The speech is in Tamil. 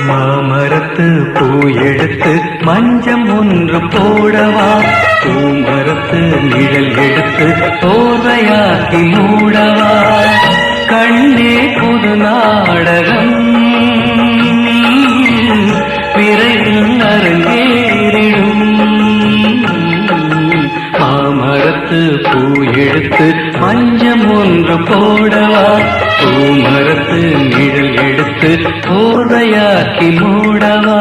மாமரத்து பூ எடுத்து மஞ்சம் ஒன்று போடவா, பூமரத்து நிழல் எடுத்து போர்வையாக்கி மூடவா, கண்ணே புது நாடகம் விரைவில் அரங்கேறிடும். மாமரத்து பூ எடுத்து மஞ்சம் ஒன்று போடவா, பூமரத்து நிழல் எடுத்து போர்வையாக்கி மூடவா.